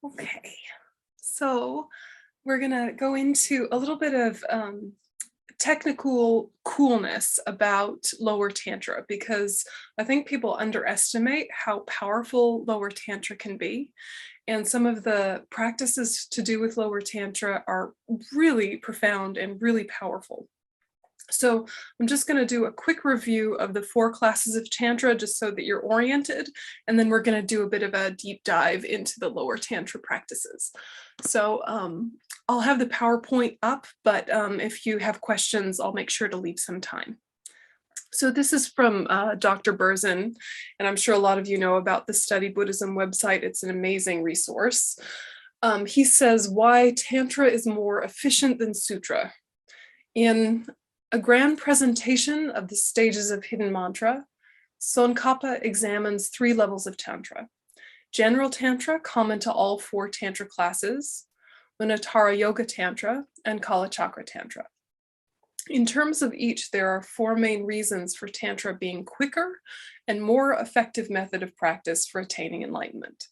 Okay, so we're gonna go into a little bit of technical coolness about lower tantra, because I think people underestimate how powerful lower tantra can be. And some of the practices to do with lower tantra are really profound and really powerful. So I'm just going to do a quick review of the 4 classes of Tantra just so that you're oriented, and then we're going to do a bit of a deep dive into the lower Tantra practices. So I'll have the PowerPoint up, but if you have questions, I'll make sure to leave some time. So this is from Dr. 𝐁𝐻𝐻, and I'm sure a lot of you know about the Study Buddhism website. It's an amazing resource. He says, why Tantra is more efficient than Sutra. In a grand presentation of the stages of hidden mantra, Tsongkhapa examines 3 levels of Tantra: General Tantra, common to all 4 Tantra classes, Uttara Yoga Tantra, and Kalachakra Tantra. In terms of each, there are 4 main reasons for Tantra being quicker and more effective method of practice for attaining enlightenment.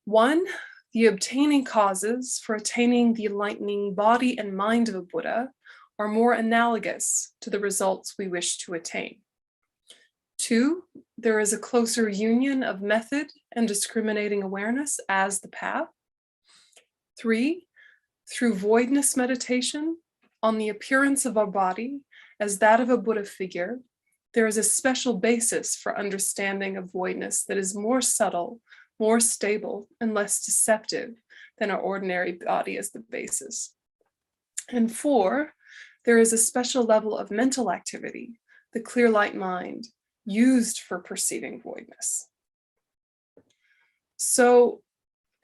1, the obtaining causes for attaining the enlightening body and mind of a Buddha are more analogous to the results we wish to attain. 2, there is a closer union of method and discriminating awareness as the path. 3, through voidness meditation on the appearance of our body as that of a Buddha figure, there is a special basis for understanding of voidness that is more subtle, more stable, and less deceptive than our ordinary body as the basis. And 4, there is a special level of mental activity, the clear light mind, used for perceiving voidness. So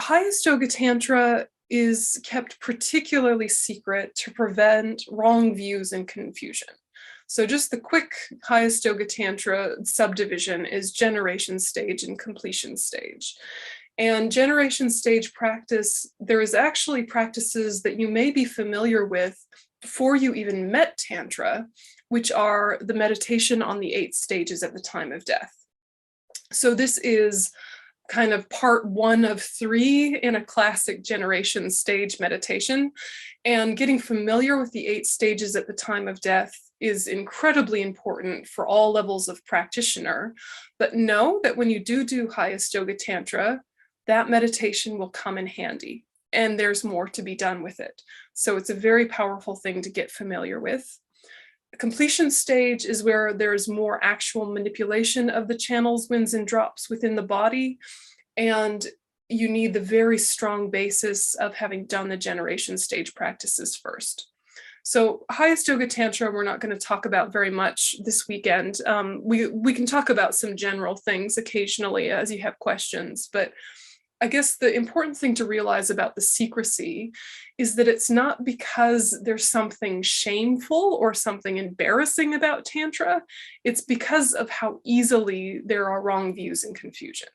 highest yoga tantra is kept particularly secret to prevent wrong views and confusion. So just the quick highest yoga tantra subdivision is generation stage and completion stage. And generation stage practice, there is actually practices that you may be familiar with before you even met Tantra, which are the meditation on the 8 stages at the time of death. So this is kind of part 1 of 3 in a classic generation stage meditation. And getting familiar with the 8 stages at the time of death is incredibly important for all levels of practitioner. But know that when you do highest yoga tantra, that meditation will come in handy, and there's more to be done with it. So it's a very powerful thing to get familiar with. The completion stage is where there's more actual manipulation of the channels, winds, and drops within the body, and you need the very strong basis of having done the generation stage practices first. So highest yoga tantra, we're not going to talk about very much this weekend. We can talk about some general things occasionally as you have questions, but I guess the important thing to realize about the secrecy is that it's not because there's something shameful or something embarrassing about Tantra. It's because of how easily there are wrong views and confusion.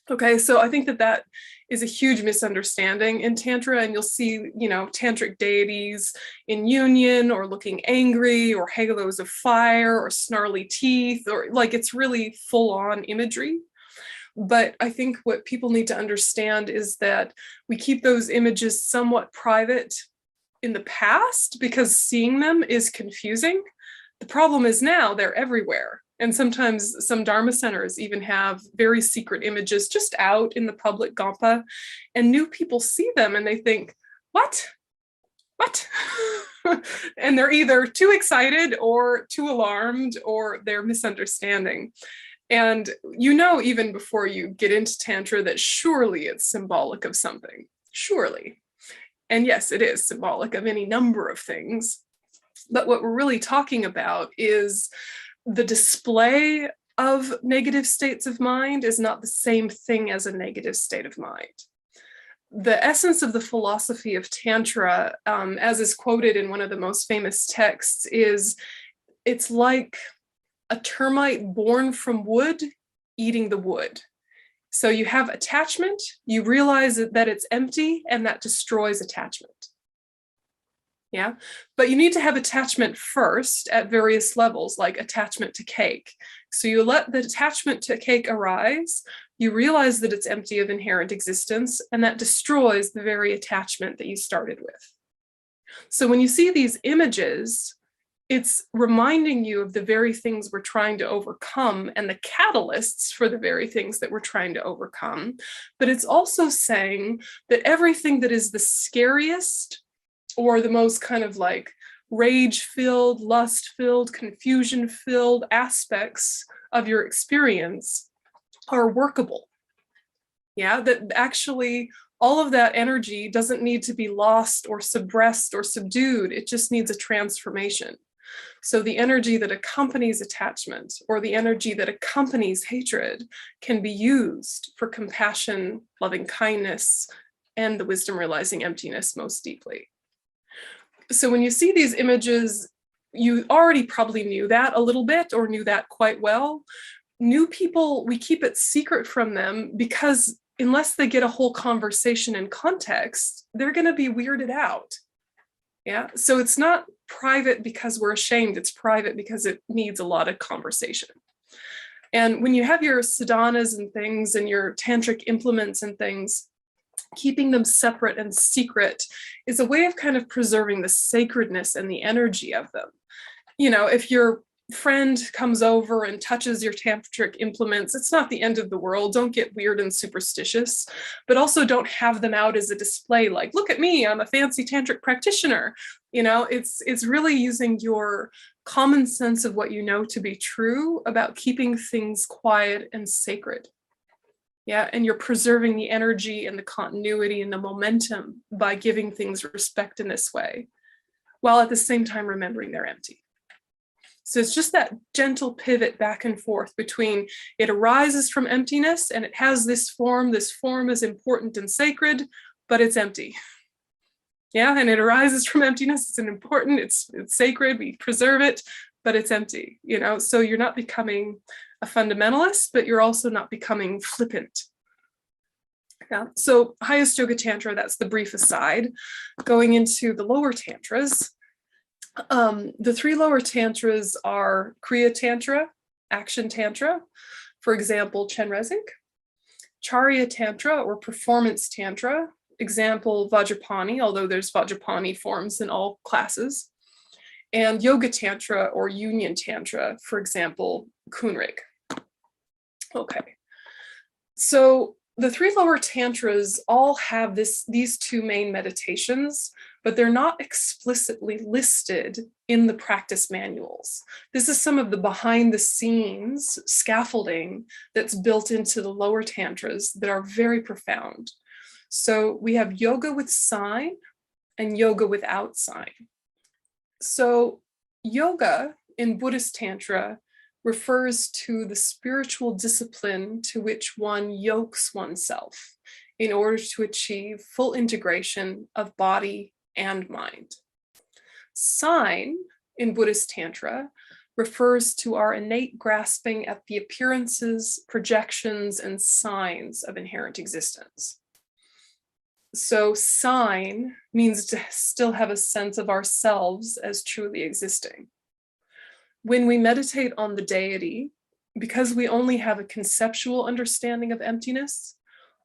Okay, so I think that that is a huge misunderstanding in Tantra, and you'll see, you know, tantric deities in union or looking angry or halos of fire or snarly teeth, or like it's really full-on imagery. But I think what people need to understand is that we keep those images somewhat private in the past because seeing them is confusing. The problem is now they're everywhere. And sometimes some Dharma centers even have very secret images just out in the public Gampa, and new people see them and they think, what? And they're either too excited or too alarmed, or they're misunderstanding. And you know, even before you get into Tantra, that surely it's symbolic of something, surely. And yes, it is symbolic of any number of things. But what we're really talking about is the display of negative states of mind is not the same thing as a negative state of mind. The essence of the philosophy of Tantra, as is quoted in one of the most famous texts, is it's like a termite born from wood eating the wood. So you have attachment, you realize that it's empty, and that destroys attachment. Yeah, but you need to have attachment first at various levels, like attachment to cake. So you let the attachment to cake arise, you realize that it's empty of inherent existence, and that destroys the very attachment that you started with. So when you see these images, it's reminding you of the very things we're trying to overcome and the catalysts for the very things that we're trying to overcome. But it's also saying that everything that is the scariest or the most kind of like rage-filled, lust-filled, confusion-filled aspects of your experience are workable. Yeah, that actually all of that energy doesn't need to be lost or suppressed or subdued. It just needs a transformation. So the energy that accompanies attachment or the energy that accompanies hatred can be used for compassion, loving kindness, and the wisdom realizing emptiness most deeply. So when you see these images, you already probably knew that a little bit or knew that quite well. New people, we keep it secret from them because unless they get a whole conversation in context, they're going to be weirded out. Yeah, so it's not private because we're ashamed, it's private because it needs a lot of conversation. And when you have your sadhanas and things and your tantric implements and things, keeping them separate and secret is a way of kind of preserving the sacredness and the energy of them. You know, if your friend comes over and touches your tantric implements, it's not the end of the world. Don't get weird and superstitious, but also don't have them out as a display like, look at me, I'm a fancy tantric practitioner. You know, it's really using your common sense of what you know to be true about keeping things quiet and sacred. Yeah, and you're preserving the energy and the continuity and the momentum by giving things respect in this way, while at the same time remembering they're empty. So it's just that gentle pivot back and forth between it arises from emptiness and it has this form is important and sacred, but it's empty. Yeah, and it arises from emptiness, it's important, it's sacred, we preserve it, but it's empty, you know? So you're not becoming a fundamentalist, but you're also not becoming flippant. Yeah, so highest yoga tantra, that's the brief aside. Going into the lower tantras, the three lower tantras are Kriya Tantra, Action Tantra, for example, 𝐀𝐻𝐿, Charya Tantra or Performance Tantra, example Vajrapani, although there's Vajrapani forms in all classes, and Yoga Tantra or Union Tantra, for example, 𝐂𝐴𝐳𝐿. Okay, so the three lower tantras all have these two main meditations, but they're not explicitly listed in the practice manuals. This is some of the behind the scenes scaffolding that's built into the lower tantras that are very profound. So we have yoga with sign and yoga without sign. So yoga in Buddhist Tantra refers to the spiritual discipline to which one yokes oneself in order to achieve full integration of body and mind. Sign in Buddhist Tantra refers to our innate grasping at the appearances, projections, and signs of inherent existence. So sign means to still have a sense of ourselves as truly existing. When we meditate on the deity, because we only have a conceptual understanding of emptiness,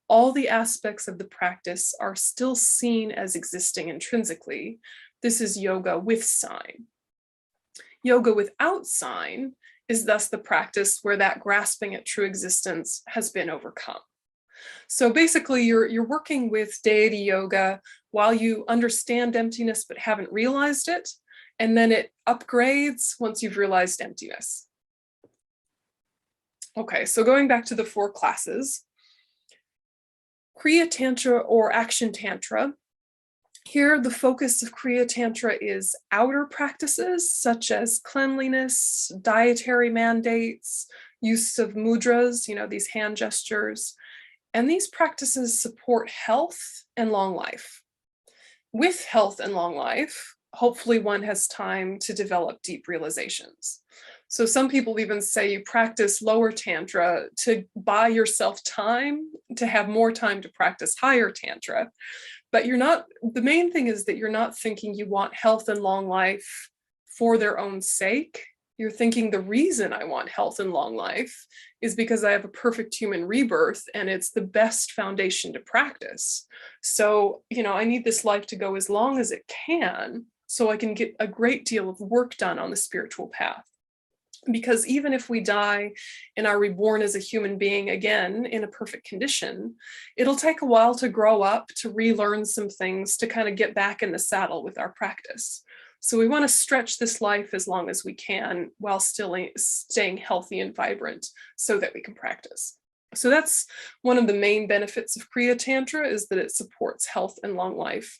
all the aspects of the practice are still seen as existing intrinsically. This is yoga with sign. Yoga without sign is thus the practice where that grasping at true existence has been overcome. So basically you're working with deity yoga while you understand emptiness but haven't realized it, and then it upgrades once you've realized emptiness. Okay, so going back to the four classes, Kriya Tantra or Action Tantra. Here, the focus of Kriya Tantra is outer practices such as cleanliness, dietary mandates, use of mudras, you know, these hand gestures, and these practices support health and long life. With health and long life, hopefully one has time to develop deep realizations. So some people even say you practice lower tantra to buy yourself time, to have more time to practice higher tantra. But you're not, the main thing is that you're not thinking you want health and long life for their own sake. You're thinking the reason I want health and long life is because I have a perfect human rebirth and it's the best foundation to practice. So, you know, I need this life to go as long as it can so I can get a great deal of work done on the spiritual path. Because even if we die and are reborn as a human being again in a perfect condition, it'll take a while to grow up, to relearn some things, to kind of get back in the saddle with our practice. So we want to stretch this life as long as we can while still staying healthy and vibrant so that we can practice. So that's one of the main benefits of Kriya Tantra, is that it supports health and long life.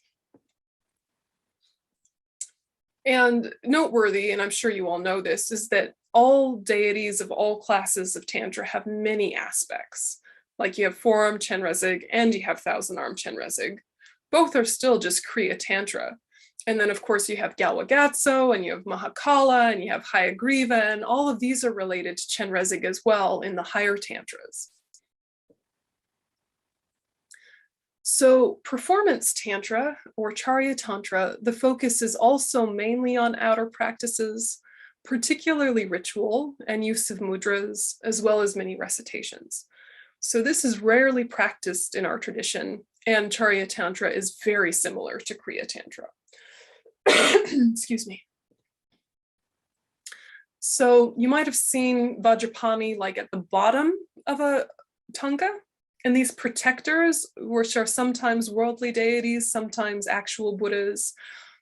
And noteworthy, and I'm sure you all know this, is that all deities of all classes of Tantra have many aspects. Like you have four-armed 𝐀𝐻𝐿 and you have thousand-armed 𝐀𝐻𝐿. Both are still just Kriya Tantra. And then of course you have 𝐂𝐨𝐧𝐿 and you have Mahakala and you have Hayagriva, and all of these are related to 𝐀𝐻𝐿 as well in the higher Tantras. So performance Tantra or Charya Tantra, the focus is also mainly on outer practices, particularly ritual and use of mudras, as well as many recitations. So this is rarely practiced in our tradition, and Charya Tantra is very similar to Kriya Tantra. Excuse me. So you might have seen Vajrapani like at the bottom of a Thanga. And these protectors, which are sometimes worldly deities, sometimes actual Buddhas,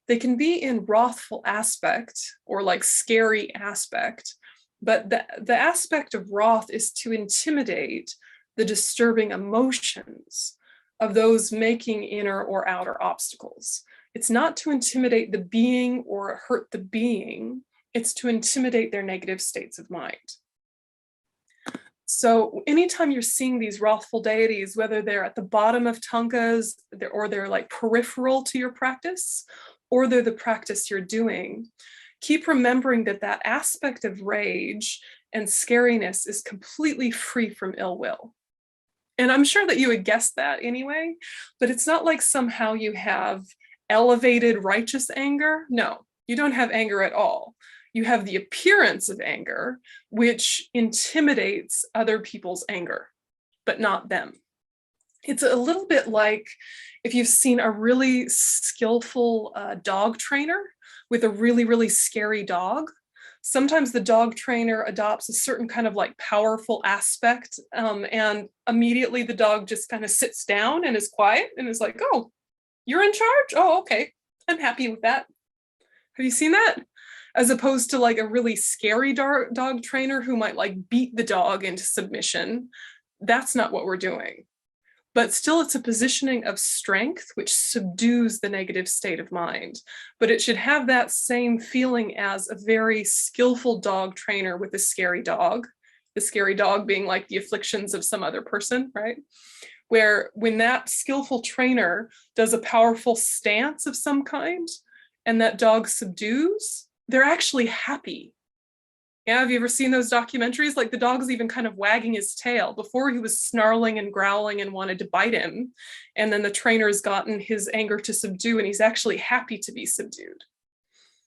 they can be in wrathful aspect or like scary aspect, but the aspect of wrath is to intimidate the disturbing emotions of those making inner or outer obstacles. It's not to intimidate the being or hurt the being, it's to intimidate their negative states of mind. So anytime you're seeing these wrathful deities, whether they're at the bottom of Tangas or they're like peripheral to your practice, or they're the practice you're doing, keep remembering that that aspect of rage and scariness is completely free from ill will. And I'm sure that you would guess that anyway, but it's not like somehow you have elevated righteous anger. No, you don't have anger at all. You have the appearance of anger, which intimidates other people's anger, but not them. It's a little bit like if you've seen a really skillful dog trainer with a really, really scary dog. Sometimes the dog trainer adopts a certain kind of like powerful aspect, and immediately the dog just kind of sits down and is quiet and is like, oh, you're in charge? Oh, okay, I'm happy with that. Have you seen that? As opposed to like a really scary dog trainer who might like beat the dog into submission. That's not what we're doing. But still, it's a positioning of strength which subdues the negative state of mind. But it should have that same feeling as a very skillful dog trainer with a scary dog. The scary dog being like the afflictions of some other person, right? Where when that skillful trainer does a powerful stance of some kind and that dog subdues, they're actually happy. Yeah, have you ever seen those documentaries? Like the dog's even kind of wagging his tail. Before he was snarling and growling and wanted to bite him. And then the trainer's gotten his anger to subdue and he's actually happy to be subdued.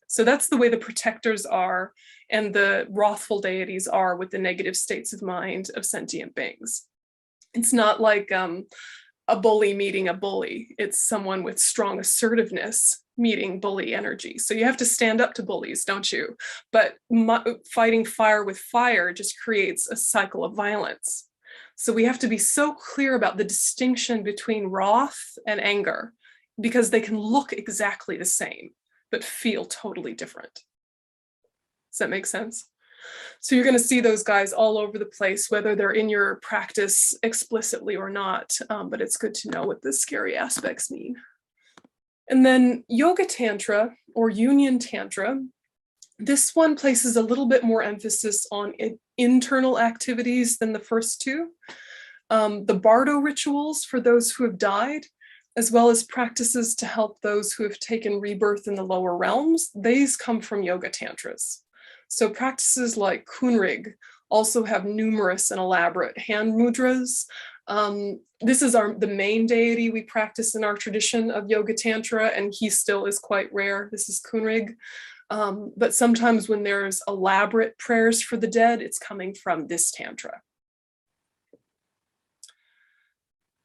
So that's the way the protectors are and the wrathful deities are with the negative states of mind of sentient beings. It's not like a bully meeting a bully. It's someone with strong assertiveness meeting bully energy. So you have to stand up to bullies, don't you? But fighting fire with fire just creates a cycle of violence. So we have to be so clear about the distinction between wrath and anger, because they can look exactly the same, but feel totally different. Does that make sense? So you're going to see those guys all over the place, whether they're in your practice explicitly or not, but it's good to know what the scary aspects mean. And then Yoga Tantra or Union Tantra, this one places a little bit more emphasis on internal activities than the first two. The Bardo rituals for those who have died, as well as practices to help those who have taken rebirth in the lower realms, these come from Yoga Tantras. So practices like Kunrig also have numerous and elaborate hand mudras. This is the main deity we practice in our tradition of Yoga Tantra, and he still is quite rare. This is Kunrig. But sometimes when there's elaborate prayers for the dead, it's coming from this Tantra.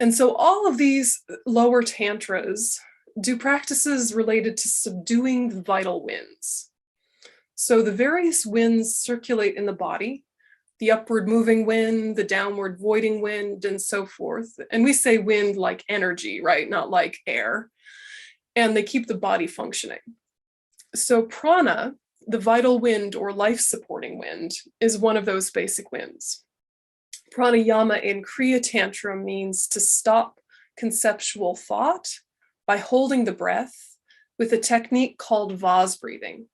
And so all of these lower Tantras do practices related to subduing the vital winds. So the various winds circulate in the body, the upward moving wind, the downward voiding wind, and so forth. And we say wind like energy, right? Not like air. And they keep the body functioning. So prana, the vital wind or life-supporting wind, is one of those basic winds. Pranayama in Kriya Tantra means to stop conceptual thought by holding the breath with a technique called vase breathing.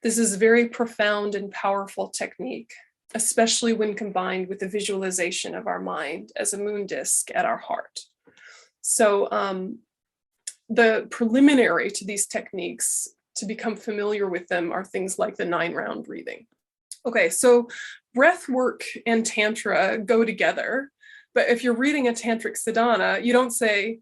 This is a very profound and powerful technique, especially when combined with the visualization of our mind as a moon disk at our heart. So the preliminary to these techniques, to become familiar with them, are things like the 9-round breathing. Okay, so breath work and Tantra go together, but if you're reading a Tantric Sadhana, you don't say,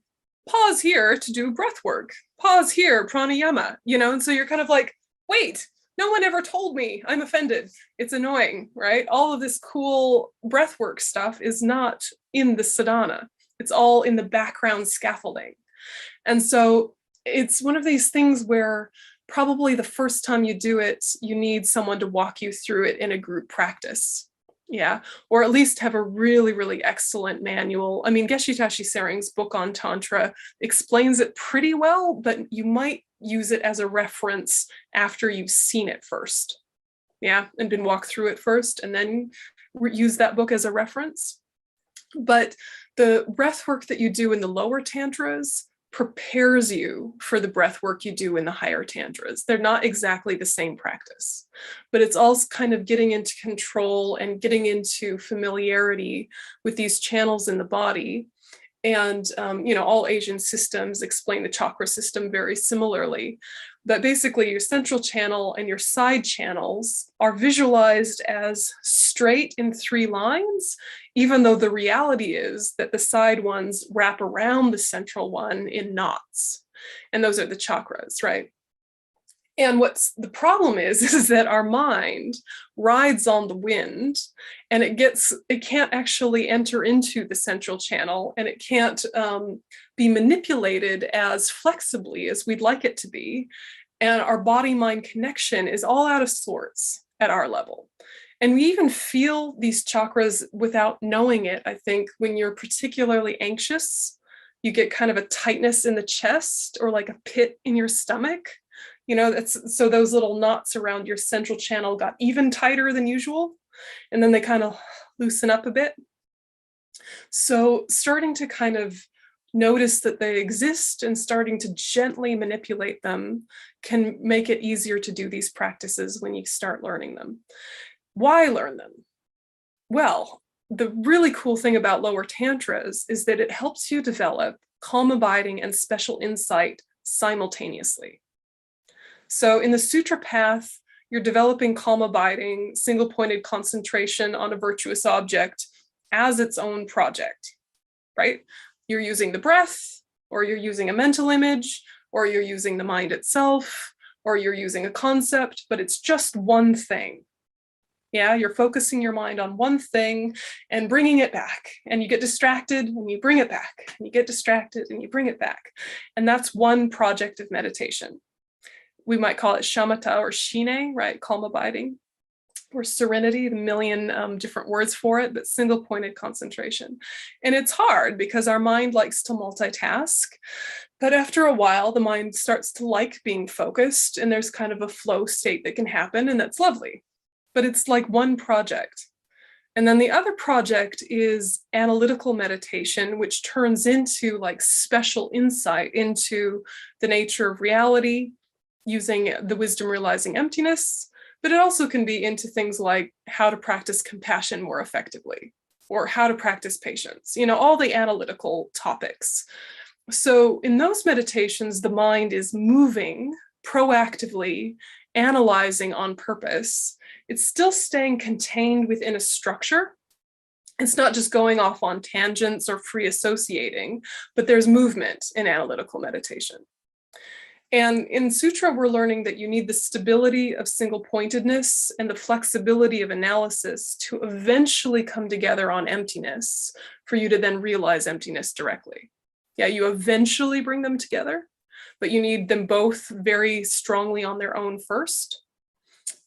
pause here to do breath work, pause here, pranayama, and so you're kind of like, wait, no one ever told me, I'm offended. It's annoying, right? All of this cool breathwork stuff is not in the sadhana. It's all in the background scaffolding. And so it's one of these things where probably the first time you do it, you need someone to walk you through it in a group practice. Yeah, or at least have a really, really excellent manual. I mean, Geshe Tashi Tsering's book on Tantra explains it pretty well, but you might use it as a reference after you've seen it first. Yeah, and been walked through it first, and then use that book as a reference. But the breath work that you do in the lower Tantras prepares you for the breath work you do in the higher Tantras. They're not exactly the same practice, but it's all kind of getting into control and getting into familiarity with these channels in the body. And, all Asian systems explain the chakra system very similarly. But basically your central channel and your side channels are visualized as straight in 3 lines, even though the reality is that the side ones wrap around the central one in knots. And those are the chakras, right? And what's the problem is that our mind rides on the wind, and it can't actually enter into the central channel, and it can't be manipulated as flexibly as we'd like it to be. And our body-mind connection is all out of sorts at our level. And we even feel these chakras without knowing it. I think when you're particularly anxious, you get kind of a tightness in the chest or like a pit in your stomach. So those little knots around your central channel got even tighter than usual, and then they kind of loosen up a bit. So starting to kind of notice that they exist and starting to gently manipulate them can make it easier to do these practices when you start learning them. Why learn them? Well, the really cool thing about lower Tantras is that it helps you develop calm abiding and special insight simultaneously. So in the sutra path, you're developing calm abiding, single-pointed concentration on a virtuous object as its own project, right? You're using the breath, or you're using a mental image, or you're using the mind itself, or you're using a concept, but it's just one thing. Yeah, you're focusing your mind on one thing and bringing it back, and you get distracted and you bring it back, and you get distracted and you bring it back. And that's one project of meditation. We might call it shamatha or shine, right? Calm abiding, or serenity, the million different words for it, but single pointed concentration. And it's hard because our mind likes to multitask, but after a while, the mind starts to like being focused, and there's kind of a flow state that can happen, and that's lovely. But it's like one project. And then the other project is analytical meditation, which turns into like special insight into the nature of reality, using the wisdom realizing emptiness, but it also can be into things like how to practice compassion more effectively, or how to practice patience, all the analytical topics. So in those meditations, the mind is moving proactively, analyzing on purpose. It's still staying contained within a structure, It's not just going off on tangents or free associating, but there's movement in analytical meditation. And in Sutra, we're learning that you need the stability of single pointedness and the flexibility of analysis to eventually come together on emptiness for you to then realize emptiness directly. Yeah, you eventually bring them together, but you need them both very strongly on their own first.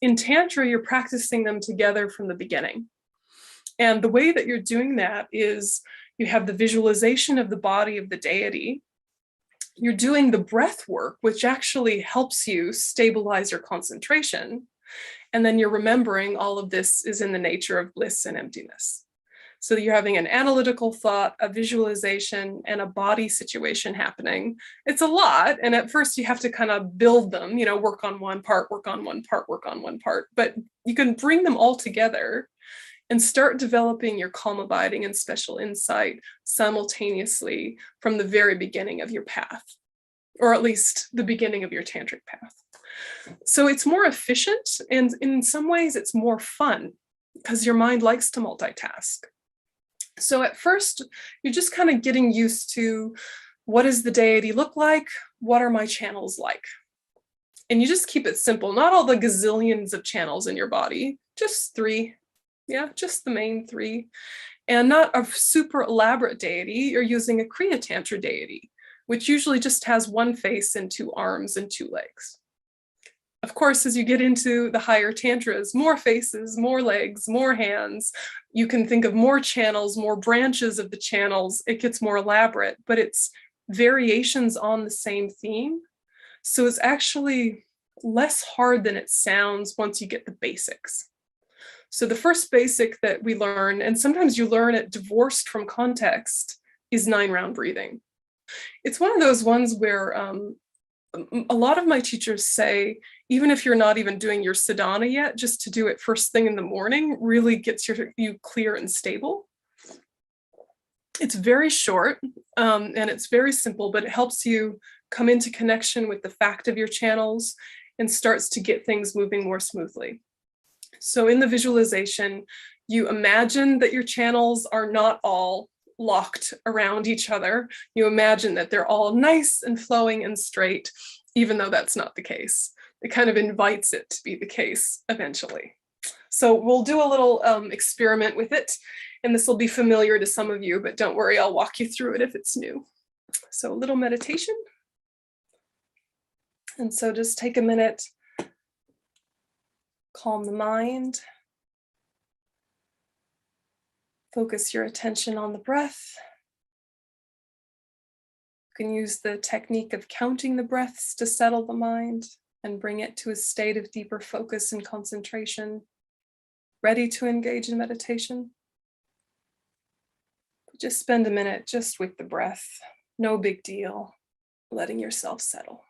In Tantra, you're practicing them together from the beginning. And the way that you're doing that is you have the visualization of the body of the deity. You're doing the breath work, which actually helps you stabilize your concentration. And then you're remembering all of this is in the nature of bliss and emptiness. So you're having an analytical thought, a visualization, and a body situation happening. It's a lot. And at first you have to kind of build them, you know, work on one part, work on one part, work on one part. But you can bring them all together and start developing your calm abiding and special insight simultaneously from the very beginning of your path, or at least the beginning of your tantric path. So it's more efficient, and in some ways it's more fun because your mind likes to multitask. So at first, you're just kind of getting used to what does the deity look like? What are my channels like? And you just keep it simple, not all the gazillions of channels in your body, just 3. Yeah, just the main 3, and not a super elaborate deity. You're using a Kriya Tantra deity, which usually just has 1 face and 2 arms and 2 legs. Of course, as you get into the higher tantras, more faces, more legs, more hands, you can think of more channels, more branches of the channels. It gets more elaborate, but it's variations on the same theme. So it's actually less hard than it sounds once you get the basics. So the first basic that we learn, and sometimes you learn it divorced from context, is 9-round breathing. It's one of those ones where a lot of my teachers say, even if you're not even doing your sadhana yet, just to do it first thing in the morning really gets you clear and stable. It's very short and it's very simple, but it helps you come into connection with the fact of your channels and starts to get things moving more smoothly. So in the visualization, you imagine that your channels are not all locked around each other. You imagine that they're all nice and flowing and straight, even though that's not the case. It kind of invites it to be the case eventually. So we'll do a little experiment with it, and this will be familiar to some of you, but don't worry, I'll walk you through it if it's new. So a little meditation. And so just take a minute. Calm the mind. Focus your attention on the breath. You can use the technique of counting the breaths to settle the mind and bring it to a state of deeper focus and concentration, ready to engage in meditation. Just spend a minute just with the breath. No big deal. Letting yourself settle.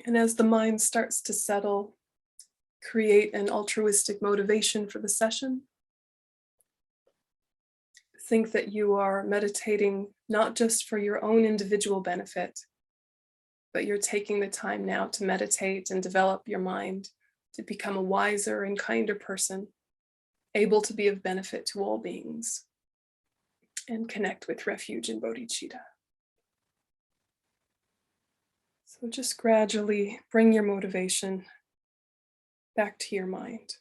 And as the mind starts to settle, create an altruistic motivation for the session. Think that you are meditating not just for your own individual benefit, but you're taking the time now to meditate and develop your mind to become a wiser and kinder person, able to be of benefit to all beings, and connect with refuge and bodhicitta. So just gradually bring your motivation back to your mind.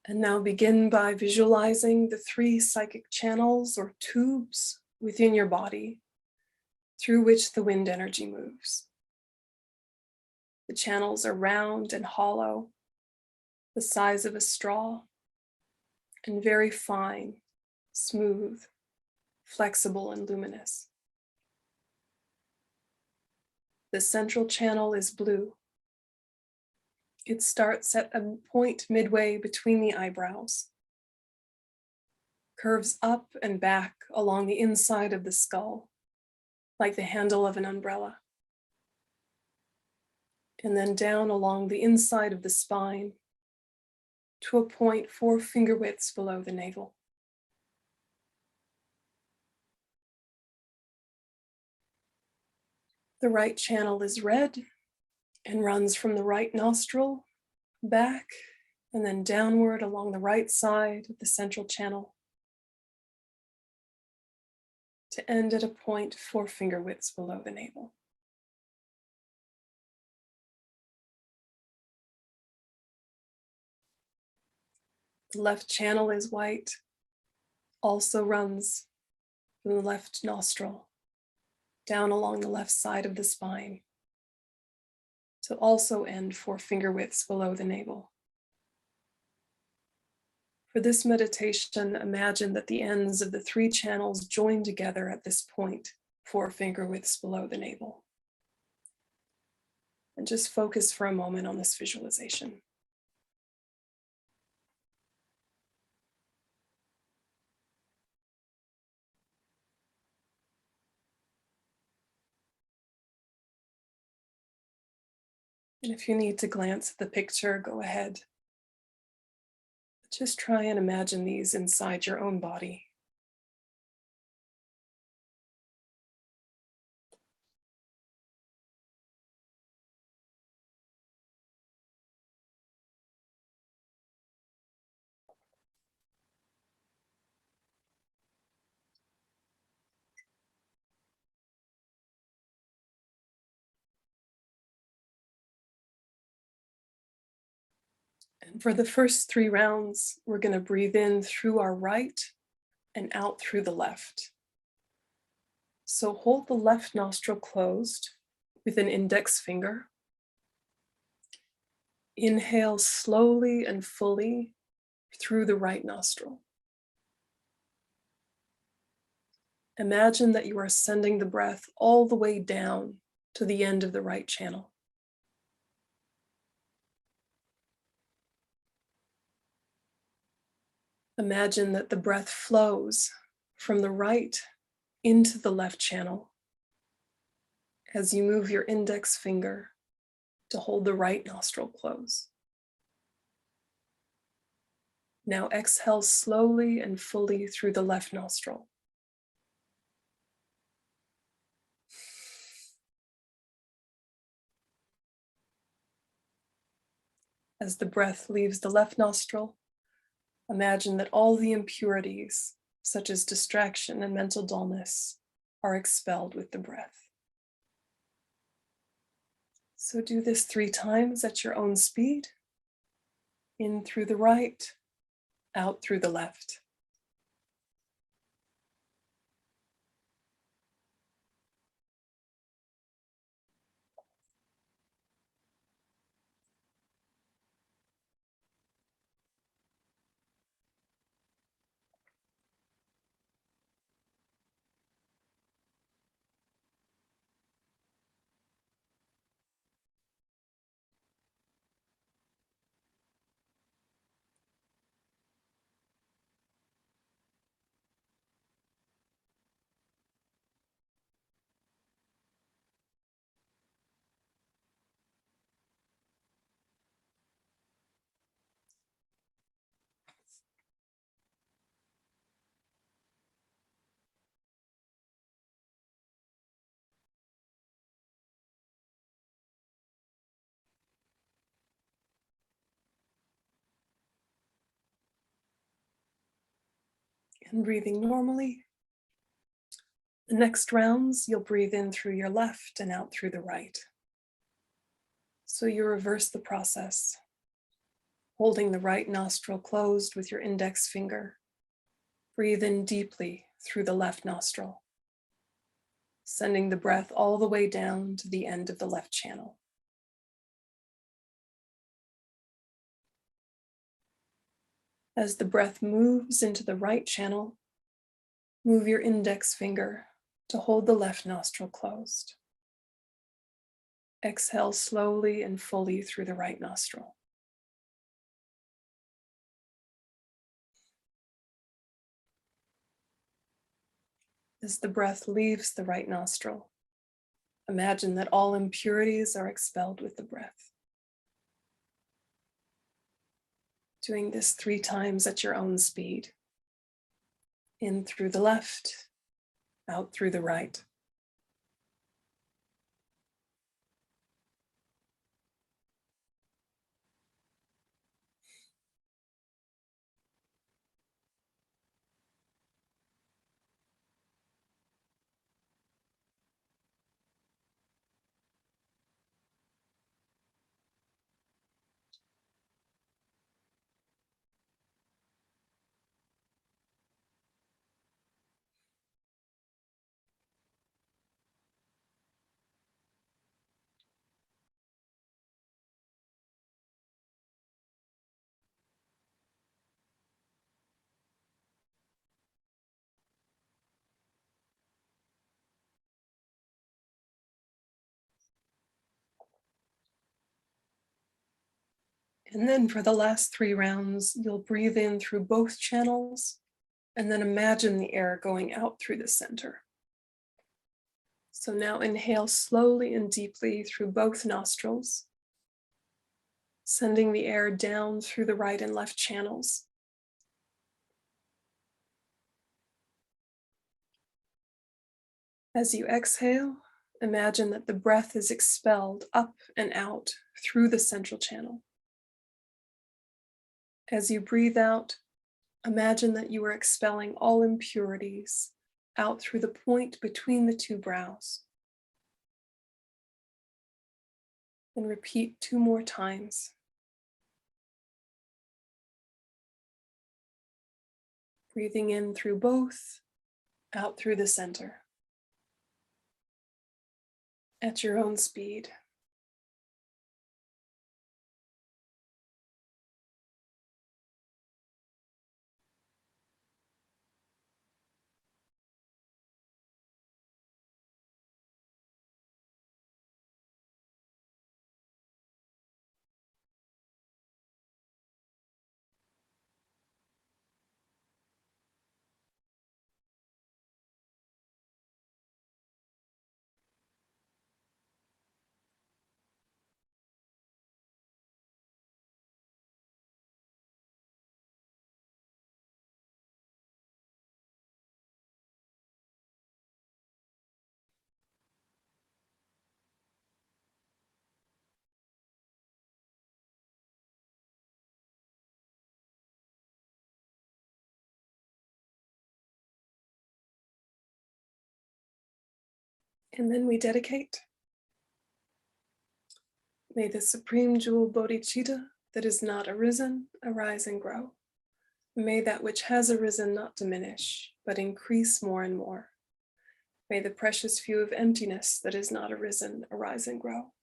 And now begin by visualizing the 3 psychic channels or tubes within your body, through which the wind energy moves. The channels are round and hollow, the size of a straw, and very fine, smooth, flexible, and luminous. The central channel is blue. It starts at a point midway between the eyebrows, curves up and back along the inside of the skull, like the handle of an umbrella, and then down along the inside of the spine to a point 4 finger widths below the navel. The right channel is red and runs from the right nostril back and then downward along the right side of the central channel to end at a point 4 finger widths below the navel. The left channel is white, also runs from the left nostril down along the left side of the spine to also end 4 finger widths below the navel. For this meditation, imagine that the ends of the 3 channels join together at this point, 4 finger widths below the navel. And just focus for a moment on this visualization. And if you need to glance at the picture, go ahead. Just try and imagine these inside your own body. And for the first 3 rounds, we're going to breathe in through our right and out through the left. So hold the left nostril closed with an index finger. Inhale slowly and fully through the right nostril. Imagine that you are sending the breath all the way down to the end of the right channel. Imagine that the breath flows from the right into the left channel as you move your index finger to hold the right nostril closed. Now exhale slowly and fully through the left nostril. As the breath leaves the left nostril, imagine that all the impurities, such as distraction and mental dullness, are expelled with the breath. So do this 3 times at your own speed. In through the right, out through the left. And breathing normally. The next rounds, you'll breathe in through your left and out through the right. So you reverse the process, holding the right nostril closed with your index finger. Breathe in deeply through the left nostril. sending the breath all the way down to the end of the left channel. As the breath moves into the right channel, move your index finger to hold the left nostril closed. Exhale slowly and fully through the right nostril. As the breath leaves the right nostril, imagine that all impurities are expelled with the breath. Doing this 3 times at your own speed. In through the left, out through the right. And then for the last 3 rounds, you'll breathe in through both channels and then imagine the air going out through the center. So now inhale slowly and deeply through both nostrils, sending the air down through the right and left channels. As you exhale, imagine that the breath is expelled up and out through the central channel. As you breathe out, imagine that you are expelling all impurities out through the point between the 2 brows. And repeat 2 more times. Breathing in through both, out through the center. At your own speed. And then we dedicate. May the supreme jewel bodhicitta that is not arisen, arise and grow. May that which has arisen not diminish, but increase more and more. May the precious few of emptiness that is not arisen, arise and grow.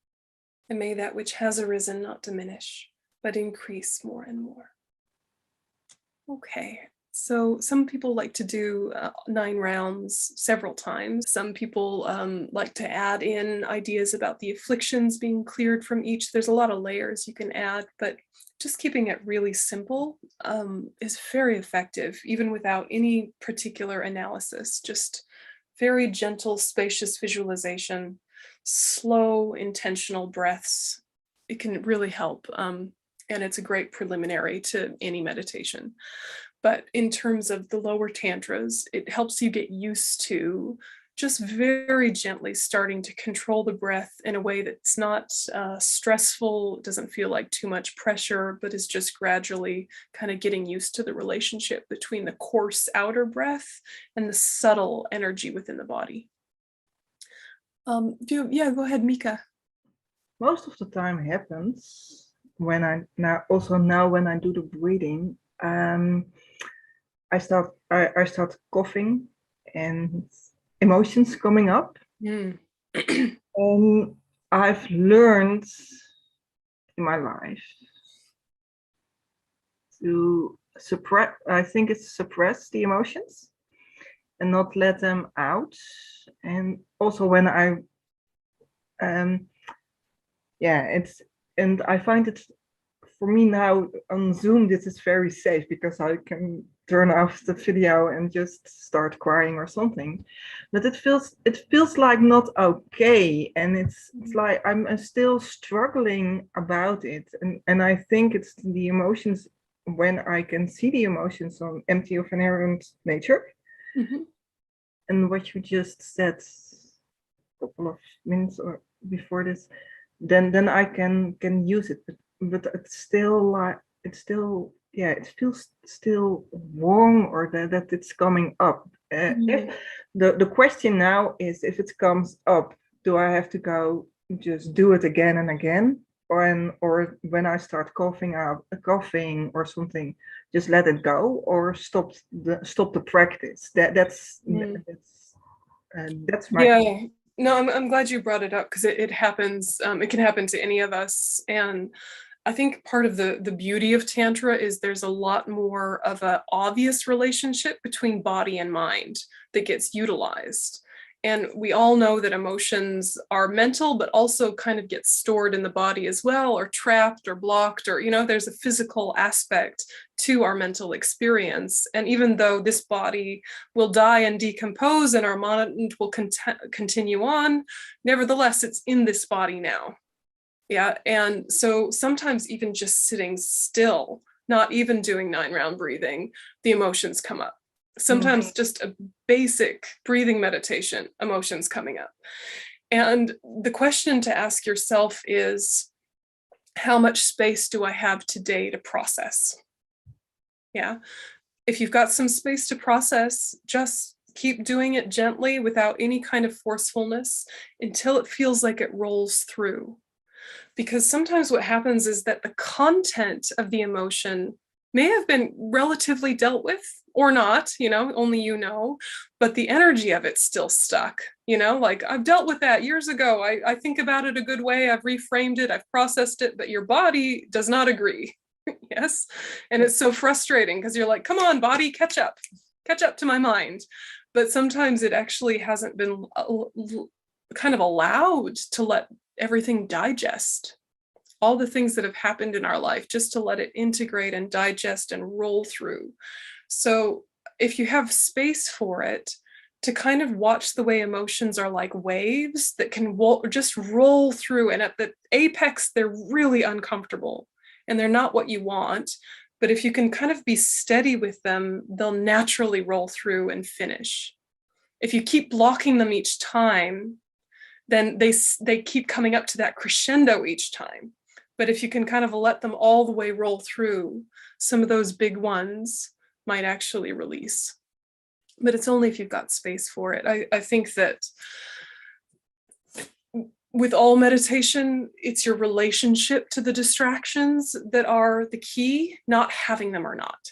And may that which has arisen not diminish, but increase more and more. Okay. So some people like to do 9 rounds several times. Some people like to add in ideas about the afflictions being cleared from each. There's a lot of layers you can add, but just keeping it really simple is very effective, even without any particular analysis. Just very gentle, spacious visualization, slow, intentional breaths. It can really help, and it's a great preliminary to any meditation. But in terms of the lower tantras, it helps you get used to just very gently starting to control the breath in a way that's not stressful, doesn't feel like too much pressure, but is just gradually kind of getting used to the relationship between the coarse outer breath and the subtle energy within the body. Yeah, go ahead, Mika. Most of the time happens when now when I do the breathing, I start coughing and emotions coming up, Mm. I've learned in my life to suppress, I think it's suppress the emotions and not let them out. And also when and I find it, for me now on Zoom, this is very safe because I can turn off the video and just start crying or something. But it feels like not okay, and it's like I'm still struggling about it, and I think it's the emotions when I can see the emotions on empty of inherent nature. Mm-hmm. And what you just said a couple of minutes or before this, then I can use it, but it's still like it feels still wrong, or that it's coming up. If the question now is, if it comes up, do I have to go just do it again and again, or when I start coughing or something, just let it go, or stop the practice? That's my Yeah. No, I'm glad you brought it up, because it happens. It can happen to any of us, and I think part of the beauty of Tantra is there's a lot more of an obvious relationship between body and mind that gets utilized. And we all know that emotions are mental, but also kind of get stored in the body as well, or trapped or blocked, or, there's a physical aspect to our mental experience. And even though this body will die and decompose and our mind will continue on, nevertheless, it's in this body now. Yeah, and so sometimes even just sitting still, not even doing 9-round breathing, the emotions come up. Sometimes just a basic breathing meditation, emotions coming up. And the question to ask yourself is, how much space do I have today to process? Yeah, if you've got some space to process, just keep doing it gently without any kind of forcefulness until it feels like it rolls through. Because sometimes what happens is that the content of the emotion may have been relatively dealt with or not, only but the energy of it's still stuck, like I've dealt with that years ago. I think about it a good way. I've reframed it. I've processed it, but your body does not agree. Yes. And it's so frustrating because you're like, come on, body, catch up to my mind. But sometimes it actually hasn't been kind of allowed to let everything digest, all the things that have happened in our life, just to let it integrate and digest and roll through. So if you have space for it, to kind of watch the way emotions are like waves that can just roll through, and at the apex, they're really uncomfortable and they're not what you want. But if you can kind of be steady with them, they'll naturally roll through and finish. If you keep blocking them each time, then they keep coming up to that crescendo each time. But if you can kind of let them all the way roll through, some of those big ones might actually release. But it's only if you've got space for it. I think that with all meditation, it's your relationship to the distractions that are the key, not having them or not.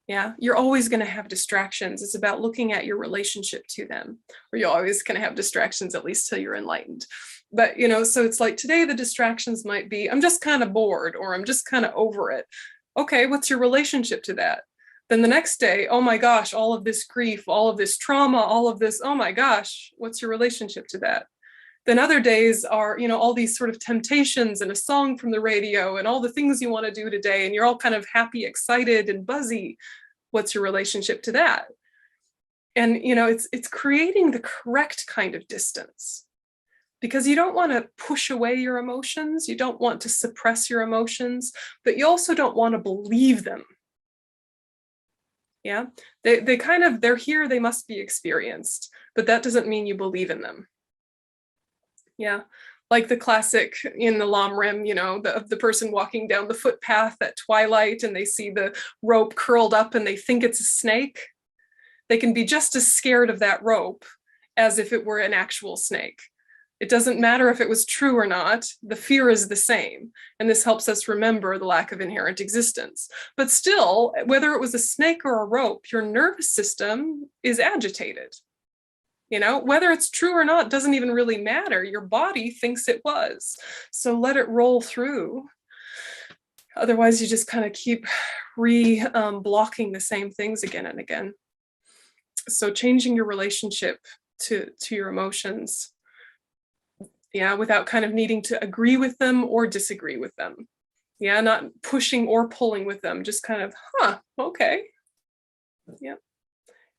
Yeah, you're always going to have distractions. It's about looking at your relationship to them, or you're always going to have distractions, at least till you're enlightened. But, so it's like today the distractions might be, I'm just kind of bored, or I'm just kind of over it. Okay, what's your relationship to that? Then the next day, oh my gosh, all of this grief, all of this trauma, all of this, oh my gosh, what's your relationship to that? Then other days are, all these sort of temptations and a song from the radio and all the things you want to do today, and you're all kind of happy, excited, and buzzy. What's your relationship to that? And, it's creating the correct kind of distance, because you don't want to push away your emotions. You don't want to suppress your emotions, but you also don't want to believe them. Yeah, they're here, they must be experienced, but that doesn't mean you believe in them. Yeah, like the classic in the Lam-rim, the person walking down the footpath at twilight and they see the rope curled up and they think it's a snake. They can be just as scared of that rope as if it were an actual snake. It doesn't matter if it was true or not, the fear is the same. And this helps us remember the lack of inherent existence. But still, whether it was a snake or a rope, your nervous system is agitated. You know, whether it's true or not doesn't even really matter. Your body thinks it was. So let it roll through. Otherwise, you just kind of keep blocking the same things again and again. So changing your relationship to your emotions, yeah, without kind of needing to agree with them or disagree with them. Yeah, not pushing or pulling with them, just kind of, okay. Yeah.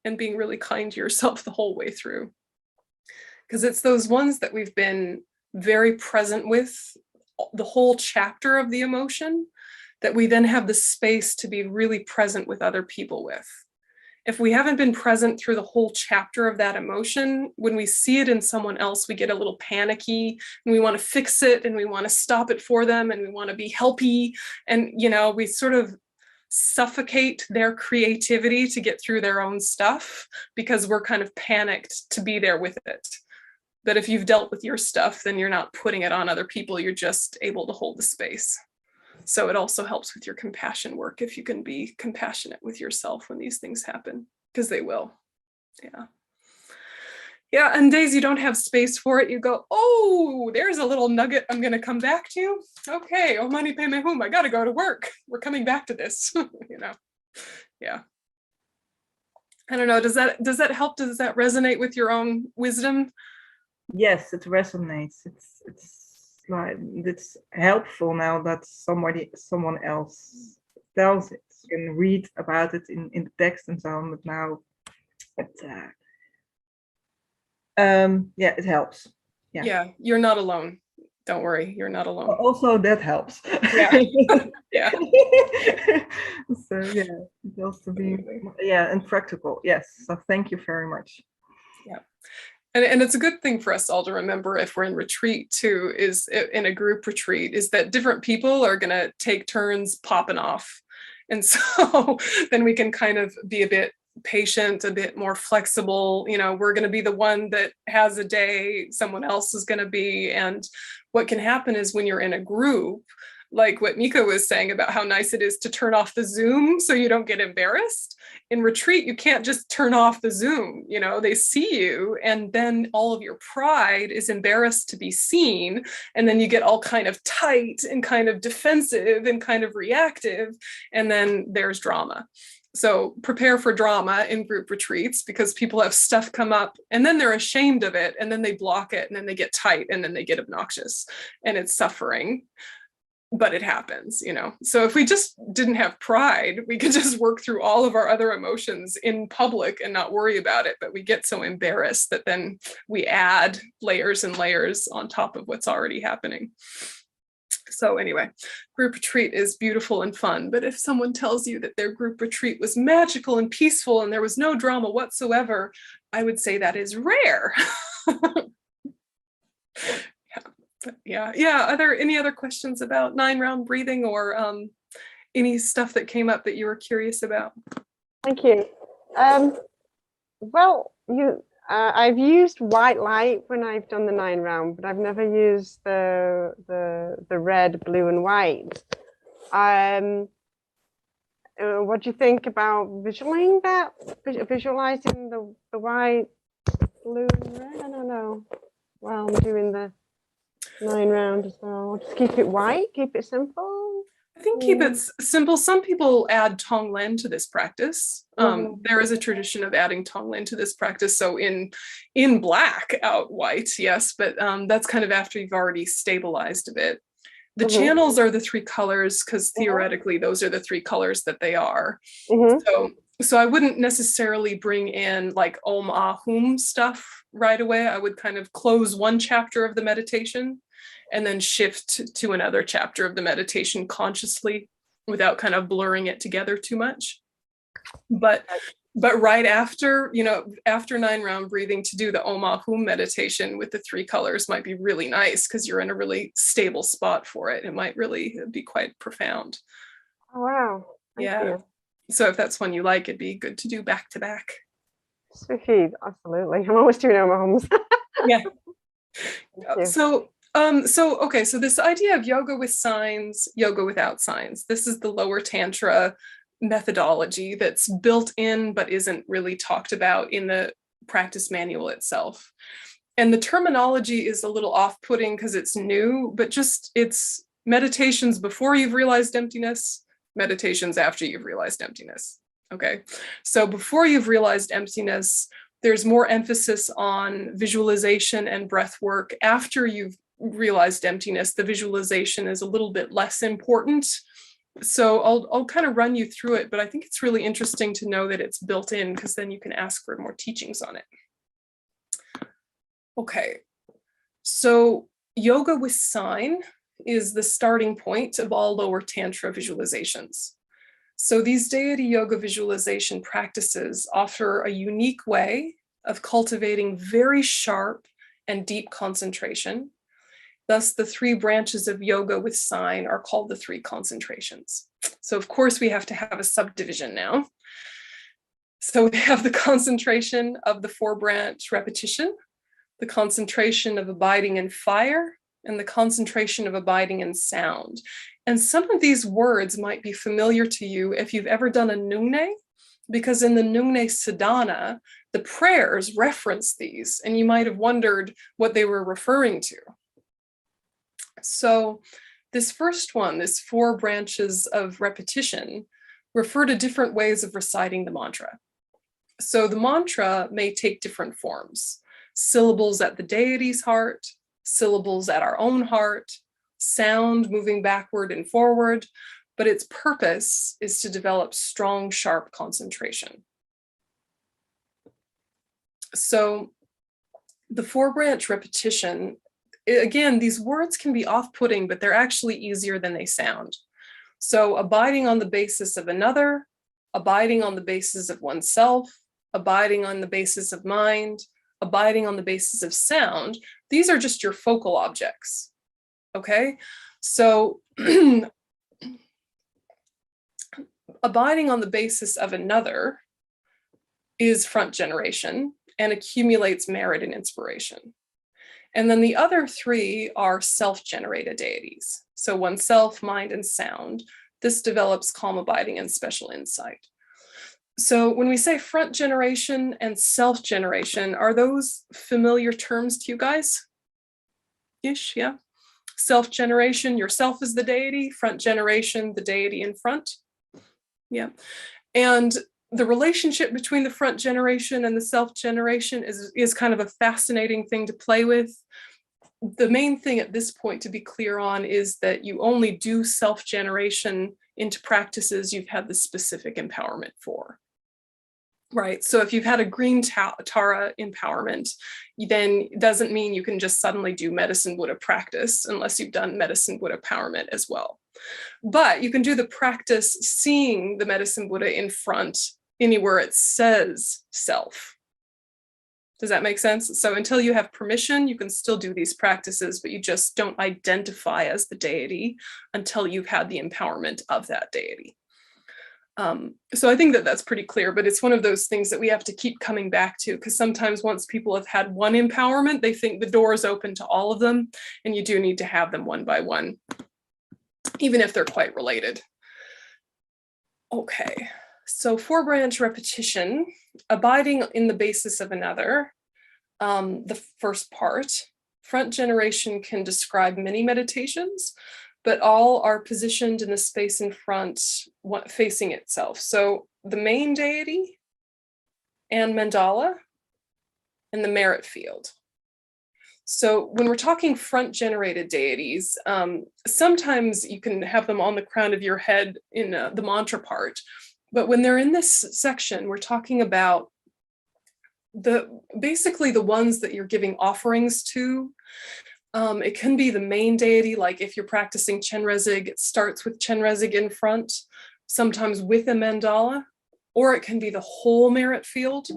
And being really kind to yourself the whole way through. Because it's those ones that we've been very present with the whole chapter of the emotion that we then have the space to be really present with other people with. If we haven't been present through the whole chapter of that emotion, when we see it in someone else, we get a little panicky and we want to fix it and we want to stop it for them and we want to be helpy. And, you know, we sort of suffocate their creativity to get through their own stuff because we're kind of panicked to be there with it. But if you've dealt with your stuff, then you're not putting it on other people. You're just able to hold the space. So it also helps with your compassion work if you can be compassionate with yourself when these things happen, because they will. Yeah. Yeah, and days you don't have space for it, you go, oh, there's a little nugget I'm going to come back to. Okay, oh, money pay me whom, I got to go to work. We're coming back to this, you know. Yeah. I don't know, does that help? Does that resonate with your own wisdom? Yes, it resonates. It's like, it's helpful now that someone else tells it. You can read about it in the text and so on, but now yeah, it helps. Yeah, you're not alone. Don't worry, you're not alone. Also, that helps. Yeah. Yeah. So yeah, it also be and practical. Yes. So thank you very much. Yeah. And it's a good thing for us all to remember if we're in retreat too, is in a group retreat, is that different people are going to take turns popping off. And so then we can kind of be a bit patient, a bit more flexible. You know, we're going to be the one that has a day, someone else is going to be. And what can happen is when you're in a group, like what Mika was saying about how nice it is to turn off the Zoom so you don't get embarrassed. In retreat, you can't just turn off the Zoom, you know, they see you and then all of your pride is embarrassed to be seen. And then you get all kind of tight and kind of defensive and kind of reactive. And then there's drama. So prepare for drama in group retreats because people have stuff come up and then they're ashamed of it and then they block it and then they get tight and then they get obnoxious and it's suffering. But it happens, you know. So if we just didn't have pride, we could just work through all of our other emotions in public and not worry about it. But we get so embarrassed that then we add layers and layers on top of what's already happening. So anyway, group retreat is beautiful and fun. But if someone tells you that their group retreat was magical and peaceful and there was no drama whatsoever, I would say that is rare. Yeah. Are there any other questions about 9-round breathing or any stuff that came up that you were curious about? Thank you. Well, I've used white light when I've done the 9-round, but I've never used the red, blue, and white. What do you think about visualizing the white, blue, and red? I don't know. Well, I'm doing the 9-round as well. Just keep it white, keep it simple. I think keep it simple. Some people add Tonglen to this practice. There is a tradition of adding Tonglen to this practice. So in black, out white, yes, but that's kind of after you've already stabilized a bit. The channels are the 3 colors because theoretically those are the 3 colors that they are. So I wouldn't necessarily bring in like Om Ah Hum stuff right away. I would kind of close one chapter of the meditation and then shift to another chapter of the meditation consciously without kind of blurring it together too much. But right after, you know, after 9-round breathing to do the Om Ah Hum meditation with the 3 colors might be really nice because you're in a really stable spot for it. It might really be quite profound. Oh, wow. Thank you. So if that's one you like, it'd be good to do back to back. Sweet, absolutely. I'm always doing Om Ah Hums. Yeah. So this idea of yoga with signs, yoga without signs. This is the lower Tantra methodology that's built in but isn't really talked about in the practice manual itself. And the terminology is a little off-putting because it's new, but just it's meditations before you've realized emptiness, meditations after you've realized emptiness. Okay, so before you've realized emptiness, there's more emphasis on visualization and breath work. After you've realized emptiness, the visualization is a little bit less important. So I'll kind of run you through it, but I think it's really interesting to know that it's built in, because then you can ask for more teachings on it. Okay, so yoga with sign is the starting point of all lower Tantra visualizations. So these deity yoga visualization practices offer a unique way of cultivating very sharp and deep concentration. Thus, the 3 branches of yoga with sign are called the 3 concentrations. So of course we have to have a subdivision now. So we have the concentration of the 4-branch repetition, the concentration of abiding in fire, and the concentration of abiding in sound. And some of these words might be familiar to you if you've ever done a Nungne, because in the Nungne Sadhana, the prayers reference these, and you might have wondered what they were referring to. So this first one, this 4 branches of repetition, refer to different ways of reciting the mantra. So the mantra may take different forms: syllables at the deity's heart, syllables at our own heart, sound moving backward and forward, but its purpose is to develop strong, sharp concentration. So the 4-branch repetition, again, these words can be off-putting, but they're actually easier than they sound. So abiding on the basis of another, abiding on the basis of oneself, abiding on the basis of mind, abiding on the basis of sound, these are just your focal objects, okay? So abiding on the basis of another is front generation and accumulates merit and inspiration. And then the other 3 are self-generated deities. So oneself, mind, and sound. This develops calm abiding and special insight. So when we say front generation and self-generation, are those familiar terms to you guys? Ish, yeah. Self-generation, yourself is the deity. Front generation, the deity in front. Yeah. And the relationship between the front generation and the self-generation is kind of a fascinating thing to play with. The main thing at this point to be clear on is that you only do self-generation into practices you've had the specific empowerment for. Right, so if you've had a green Tara empowerment, then it doesn't mean you can just suddenly do medicine Buddha practice unless you've done medicine Buddha empowerment as well. But you can do the practice seeing the medicine Buddha in front anywhere it says self. Does that make sense? So until you have permission, you can still do these practices, but you just don't identify as the deity until you've had the empowerment of that deity. So I think that that's pretty clear, but it's one of those things that we have to keep coming back to, because sometimes once people have had one empowerment, they think the door is open to all of them, and you do need to have them one by one, even if they're quite related. Okay, so 4-branch repetition, abiding in the basis of another, the first part. Front generation can describe many meditations, but all are positioned in the space in front, facing itself. So the main deity and mandala and the merit field. So when we're talking front generated deities, sometimes you can have them on the crown of your head in the mantra part, but when they're in this section, we're talking about basically the ones that you're giving offerings to. It can be the main deity, like if you're practicing 𝐀𝐛𝐨𝐿, it starts with 𝐀𝐛𝐨𝐿 in front, sometimes with a mandala, or it can be the whole merit field.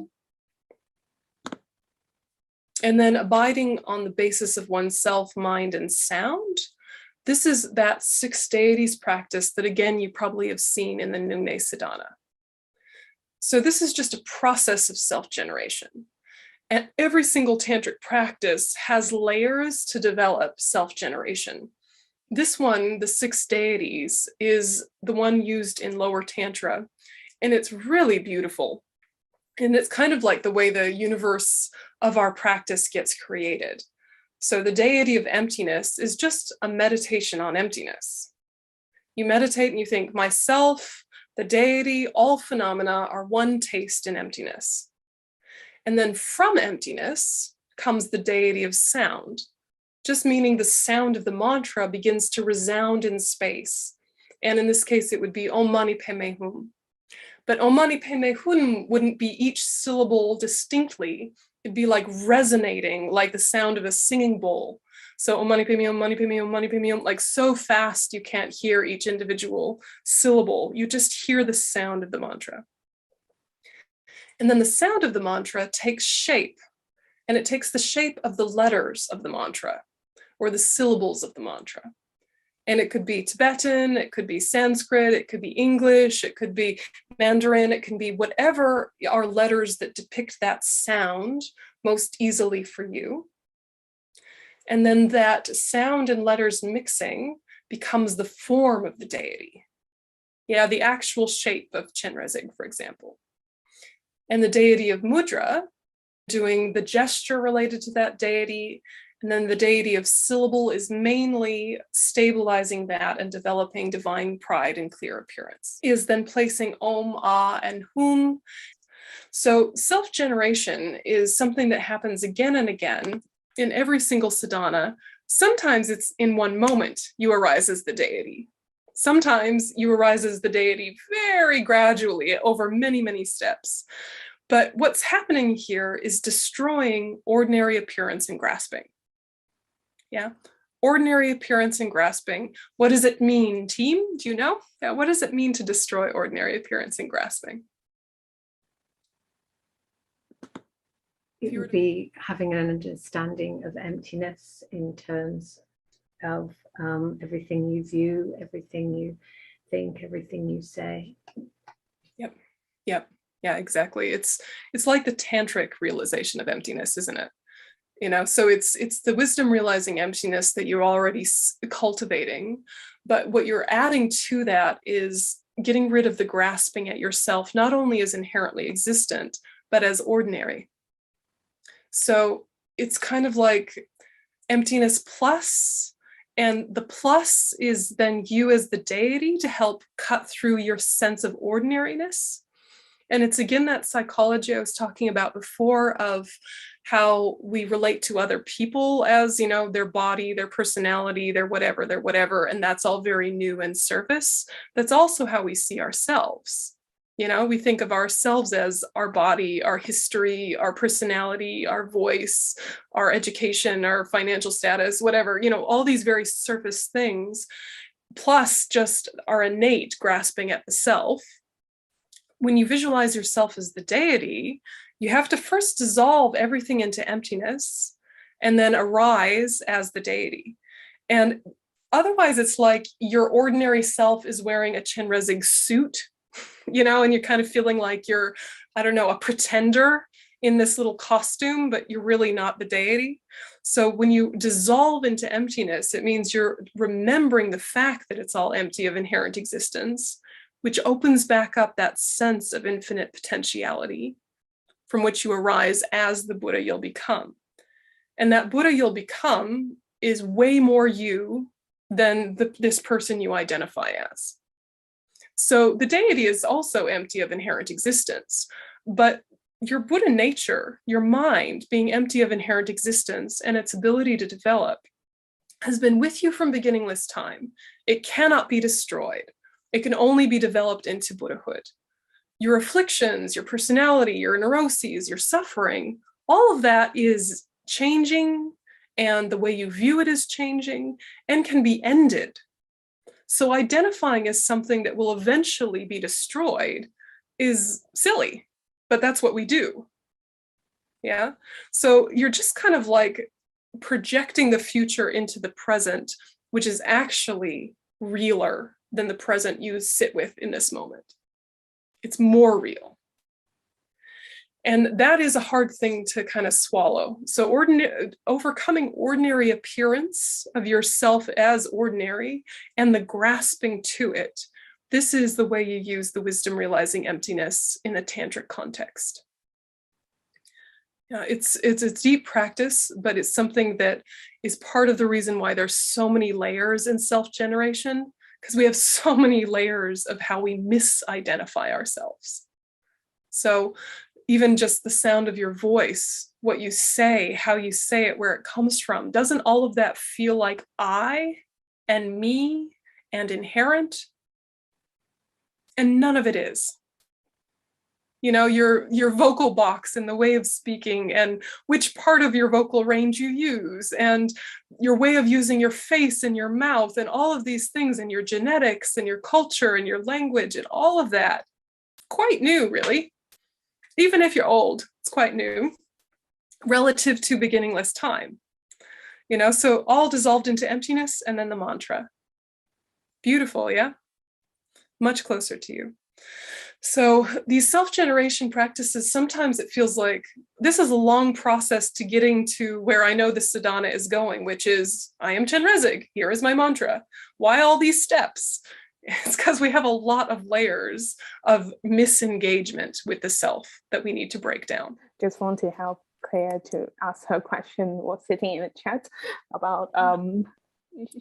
And then abiding on the basis of oneself, mind, and sound. This is that 6 deities practice that, again, you probably have seen in the Nungne Sadhana. So this is just a process of self-generation. And every single tantric practice has layers to develop self-generation. This one, the 6 deities, is the one used in lower tantra, and it's really beautiful. And it's kind of like the way the universe of our practice gets created. So the deity of emptiness is just a meditation on emptiness. You meditate and you think, myself, the deity, all phenomena are one taste in emptiness. And then from emptiness comes the deity of sound, just meaning the sound of the mantra begins to resound in space. And in this case, it would be Om Mani Padme Hum. But Om Mani Padme Hum wouldn't be each syllable distinctly. It'd be like resonating, like the sound of a singing bowl. So Om Mani Padme Hum, Mani Padme Hum, Mani Padme Hum, like so fast you can't hear each individual syllable. You just hear the sound of the mantra. And then the sound of the mantra takes shape, and it takes the shape of the letters of the mantra or the syllables of the mantra. And it could be Tibetan, it could be Sanskrit, it could be English, it could be Mandarin, it can be whatever are letters that depict that sound most easily for you. And then that sound and letters mixing becomes the form of the deity. Yeah, the actual shape of 𝐀𝐻𝐨, for example. And the deity of mudra, doing the gesture related to that deity. And then the deity of syllable is mainly stabilizing that and developing divine pride and clear appearance. Is then placing Om, Ah, and Hum. So self-generation is something that happens again and again in every single sadhana. Sometimes it's in one moment you arise as the deity. Sometimes you arise as the deity very gradually over many, many steps. But what's happening here is destroying ordinary appearance and grasping. Yeah, ordinary appearance and grasping. What does it mean, team? Do you know? Yeah, what does it mean to destroy ordinary appearance and grasping? It would be having an understanding of emptiness in terms of everything you view, everything you think, everything you say. Yep, yep, yeah, exactly. It's like the tantric realization of emptiness, isn't it? You know, so it's the wisdom realizing emptiness that you're already cultivating, but what you're adding to that is getting rid of the grasping at yourself, not only as inherently existent, but as ordinary. So it's kind of like emptiness plus, and the plus is then you as the deity to help cut through your sense of ordinariness. And it's again that psychology I was talking about before of how we relate to other people as, you know, their body, their personality, their whatever, and that's all very new and surface. That's also how we see ourselves. You know, we think of ourselves as our body, our history, our personality, our voice, our education, our financial status, whatever, you know, all these very surface things, plus just our innate grasping at the self. When you visualize yourself as the deity, you have to first dissolve everything into emptiness and then arise as the deity. And otherwise, it's like your ordinary self is wearing a 𝐀𝐻𝐨 suit, you know, and you're kind of feeling like you're, I don't know, a pretender in this little costume, but you're really not the deity. So when you dissolve into emptiness, it means you're remembering the fact that it's all empty of inherent existence, which opens back up that sense of infinite potentiality from which you arise as the Buddha you'll become. And that Buddha you'll become is way more you than this person you identify as. So the deity is also empty of inherent existence, but your Buddha nature, your mind being empty of inherent existence and its ability to develop has been with you from beginningless time. It cannot be destroyed. It can only be developed into Buddhahood. Your afflictions, your personality, your neuroses, your suffering, all of that is changing, and the way you view it is changing and can be ended. So identifying as something that will eventually be destroyed is silly, but that's what we do. Yeah. So you're just kind of like projecting the future into the present, which is actually realer than the present you sit with in this moment. It's more real. And that is a hard thing to kind of swallow. So overcoming ordinary appearance of yourself as ordinary and the grasping to it, this is the way you use the wisdom realizing emptiness in a tantric context. Yeah, it's a deep practice, but it's something that is part of the reason why there's so many layers in self-generation, because we have so many layers of how we misidentify ourselves. So even just the sound of your voice, what you say, how you say it, where it comes from, doesn't all of that feel like I and me and inherent? And none of it is. You know, your vocal box and the way of speaking and which part of your vocal range you use and your way of using your face and your mouth and all of these things and your genetics and your culture and your language and all of that, quite new, really. Even if you're old, it's quite new relative to beginningless time. You know, so all dissolved into emptiness and then the mantra. Beautiful, yeah? Much closer to you. So these self-generation practices, sometimes it feels like this is a long process to getting to where I know the sadhana is going, which is, I am 𝐀𝐻𝐿, here is my mantra. Why all these steps? It's because we have a lot of layers of misengagement with the self that we need to break down. Just want to help Claire to ask her question, was sitting in the chat about,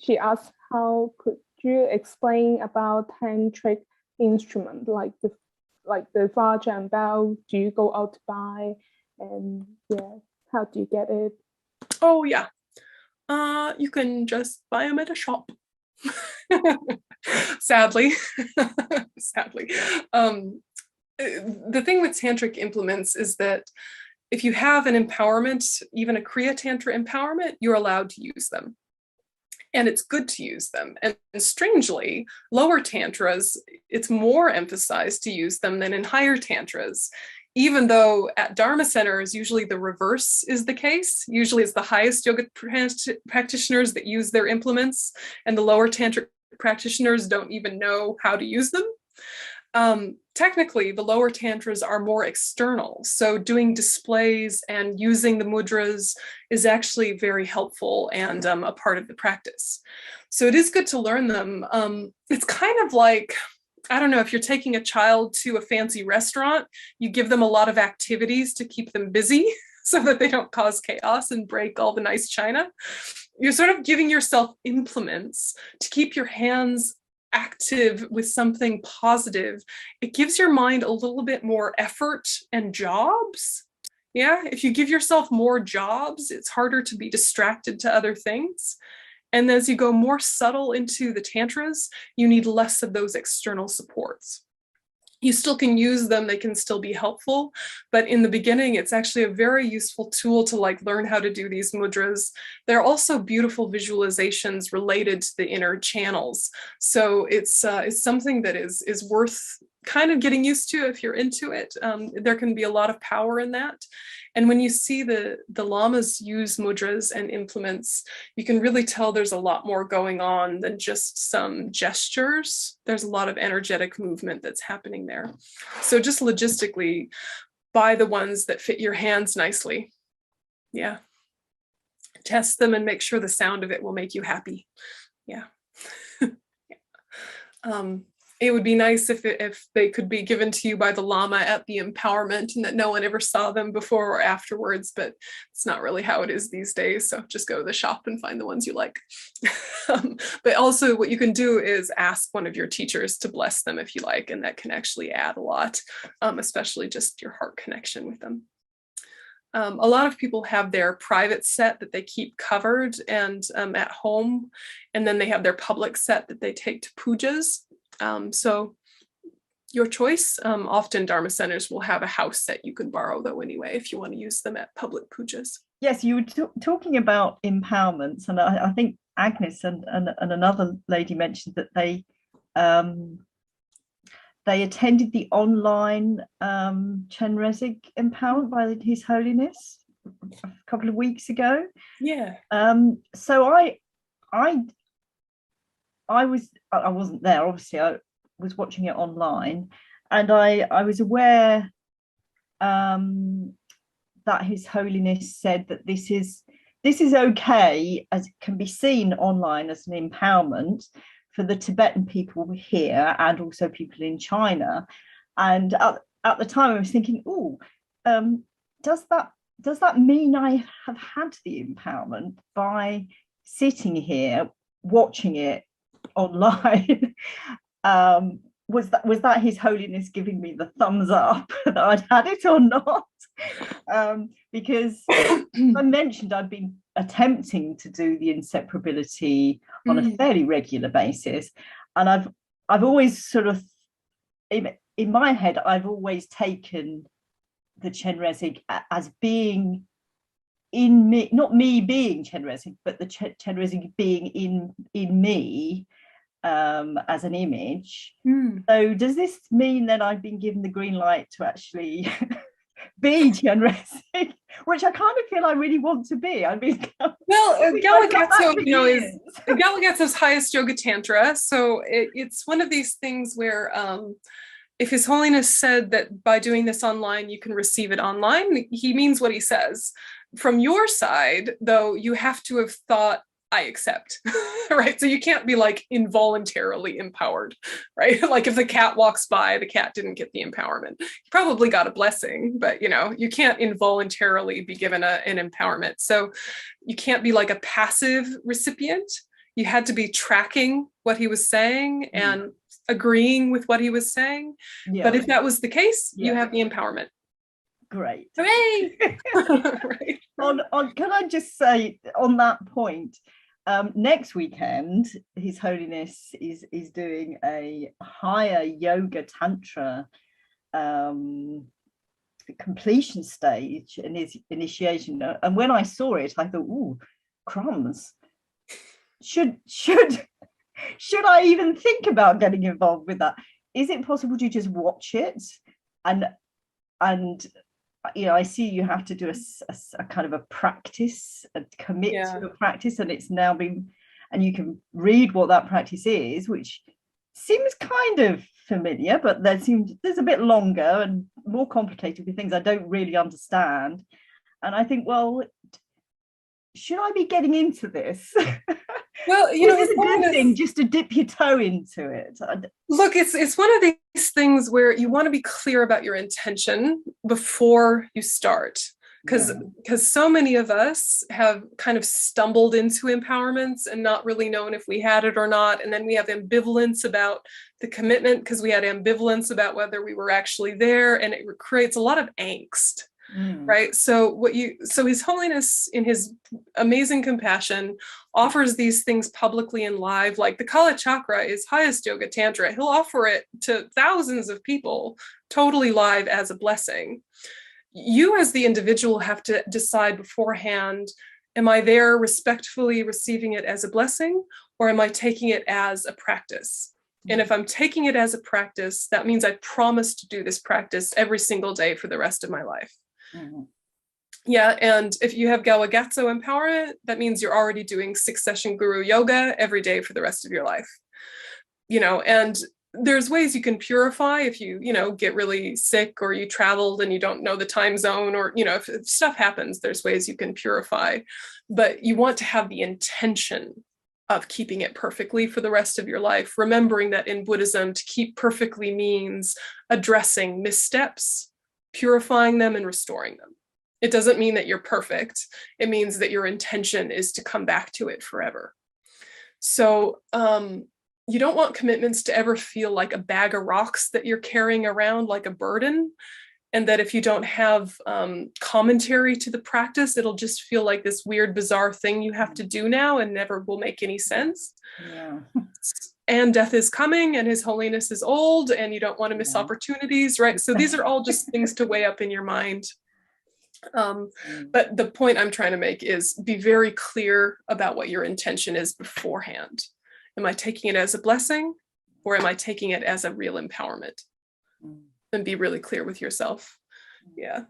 she asked, how could you explain about tantric instrument, like the 𝐕𝐢𝐬𝐢 and bell, do you go out to buy, and yeah, how do you get it? Oh yeah, you can just buy them at a shop. Sadly. Sadly. The thing with tantric implements is that if you have an empowerment, even a Kriya Tantra empowerment, you're allowed to use them. And it's good to use them. And strangely, lower tantras, it's more emphasized to use them than in higher tantras, even though at Dharma centers, usually the reverse is the case. Usually it's the highest yoga practitioners that use their implements, and the lower tantric practitioners don't even know how to use them. Technically, the lower tantras are more external. So doing displays and using the mudras is actually very helpful and a part of the practice. So it is good to learn them. It's kind of like, I don't know, if you're taking a child to a fancy restaurant, you give them a lot of activities to keep them busy so that they don't cause chaos and break all the nice china. You're sort of giving yourself implements to keep your hands active with something positive. It gives your mind a little bit more effort and jobs. Yeah, if you give yourself more jobs, it's harder to be distracted to other things. And as you go more subtle into the tantras, you need less of those external supports. You still can use them, they can still be helpful, but in the beginning, it's actually a very useful tool to like learn how to do these mudras. They're also beautiful visualizations related to the inner channels. So it's something that is worth kind of getting used to if you're into it. There can be a lot of power in that. And when you see the lamas use mudras and implements, you can really tell there's a lot more going on than just some gestures. There's a lot of energetic movement that's happening there. So just logistically, buy the ones that fit your hands nicely. Yeah. Test them and make sure the sound of it will make you happy. Yeah. It would be nice if they could be given to you by the Lama at the empowerment and that no one ever saw them before or afterwards, but it's not really how it is these days. So just go to the shop and find the ones you like. But also what you can do is ask one of your teachers to bless them if you like, and that can actually add a lot, especially just your heart connection with them. A lot of people have their private set that they keep covered and at home, and then they have their public set that they take to pujas. So your choice. Often Dharma centers will have a house set you can borrow though anyway, if you want to use them at public pujas. Yes, you were talking about empowerments, and I think Agnes and another lady mentioned that they attended the online 𝐀𝐻𝐿 empowerment by His Holiness a couple of weeks ago. Yeah. So I wasn't there, obviously. I was watching it online, and I was aware that His Holiness said that this is okay, as it can be seen online as an empowerment for the Tibetan people here and also people in China. And at the time I was thinking, does that does that mean I have had the empowerment by sitting here watching it online? Was that His Holiness giving me the thumbs up that I'd had it or not? Because I mentioned I've been attempting to do the inseparability on a fairly regular basis, and I've always sort of in my head I've always taken the 𝐀𝐻𝐨𝐼𝐵 as being in me, not me being 𝐀𝐻𝐨𝐼𝐵, but the 𝐀𝐻𝐻𝐨𝐼𝐵 being in me as an image. So does this mean that I've been given the green light to actually be 𝐀𝐻𝐻𝐵, which I kind of feel I really want to be? I mean, well, 𝐂𝐻𝐻𝐴, 𝐂𝐻𝐻𝐴's highest yoga tantra. So it's one of these things where if His Holiness said that by doing this online, you can receive it online, he means what he says. From your side, though, you have to have thought, I accept, right? So you can't be like involuntarily empowered, right? Like if the cat walks by, the cat didn't get the empowerment. You probably got a blessing, but you can't involuntarily be given an empowerment. So you can't be like a passive recipient. You had to be tracking what he was saying and agreeing with what he was saying. But if that was the case, you have the empowerment. Great. Hooray! Right. Can I just say on that point, next weekend His Holiness is doing a higher yoga tantra completion stage in his initiation, and when I saw it I thought, ooh, crumbs, should I even think about getting involved with that? Is it possible to just watch it and I see you have to do a kind of a practice, a commit to a practice, and it's now been, and you can read what that practice is, which seems kind of familiar, but there's a bit longer and more complicated with things I don't really understand. And I think, well, should I be getting into this? Well, it's a good thing just to dip your toe into it. Look, it's one of these things where you want to be clear about your intention before you start, because so many of us have kind of stumbled into empowerments and not really known if we had it or not, and then we have ambivalence about the commitment because we had ambivalence about whether we were actually there, and it creates a lot of angst. Right. So His Holiness, in his amazing compassion, offers these things publicly and live. Like the Kala Chakra is highest yoga tantra. He'll offer it to thousands of people totally live as a blessing. You as the individual have to decide beforehand, am I there respectfully receiving it as a blessing, or am I taking it as a practice? And if I'm taking it as a practice, that means I promise to do this practice every single day for the rest of my life. Yeah, and if you have 𝐂𝐻𝐻𝐴 empowerment, that means you're already doing 6-session guru yoga every day for the rest of your life. And there's ways you can purify if you, get really sick or you traveled and you don't know the time zone, or, if stuff happens, there's ways you can purify. But you want to have the intention of keeping it perfectly for the rest of your life, remembering that in Buddhism, to keep perfectly means addressing missteps, purifying them, and restoring them. It doesn't mean that you're perfect. It means that your intention is to come back to it forever. So you don't want commitments to ever feel like a bag of rocks that you're carrying around like a burden, and that if you don't have commentary to the practice, it'll just feel like this weird, bizarre thing you have to do now and never will make any sense. And death is coming, and His Holiness is old, and you don't want to miss opportunities, right? So these are all just things to weigh up in your mind. But the point I'm trying to make is be very clear about what your intention is beforehand. Am I taking it as a blessing, or am I taking it as a real empowerment? And be really clear with yourself. Yeah.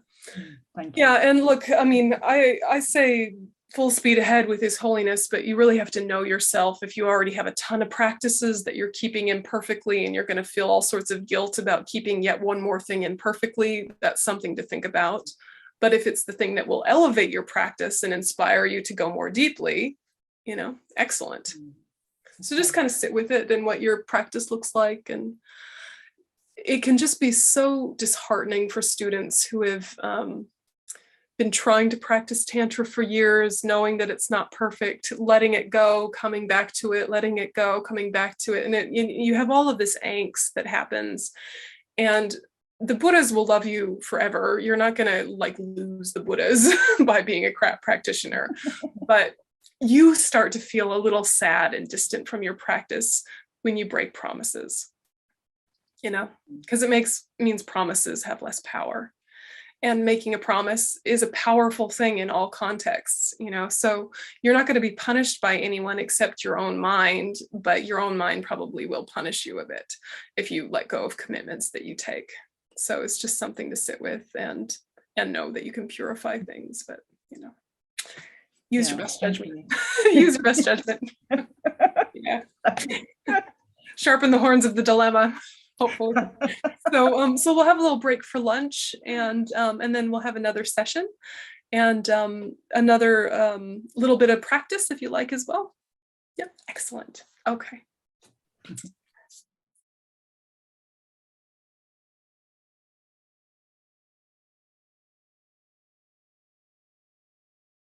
Thank you. Yeah, and look, I mean, I say full speed ahead with His Holiness, but you really have to know yourself. If you already have a ton of practices that you're keeping imperfectly and you're going to feel all sorts of guilt about keeping yet one more thing imperfectly, that's something to think about. But if it's the thing that will elevate your practice and inspire you to go more deeply, excellent. So just kind of sit with it and what your practice looks like. And it can just be so disheartening for students who have been trying to practice Tantra for years, knowing that it's not perfect, letting it go, coming back to it, letting it go, coming back to it. And you have all of this angst that happens. And the Buddhas will love you forever. You're not going to like lose the Buddhas by being a crap practitioner, but you start to feel a little sad and distant from your practice when you break promises, you know, because it means promises have less power. And making a promise is a powerful thing in all contexts, you know, so you're not going to be punished by anyone except your own mind, but your own mind probably will punish you a bit if you let go of commitments that you take. So it's just something to sit with and know that you can purify things, but, you know, use your best judgment. Use your best judgment. Yeah. Sharpen the horns of the dilemma. Hopefully. So we'll have a little break for lunch, and then we'll have another session and another little bit of practice if you like as well. Yep, excellent. Okay.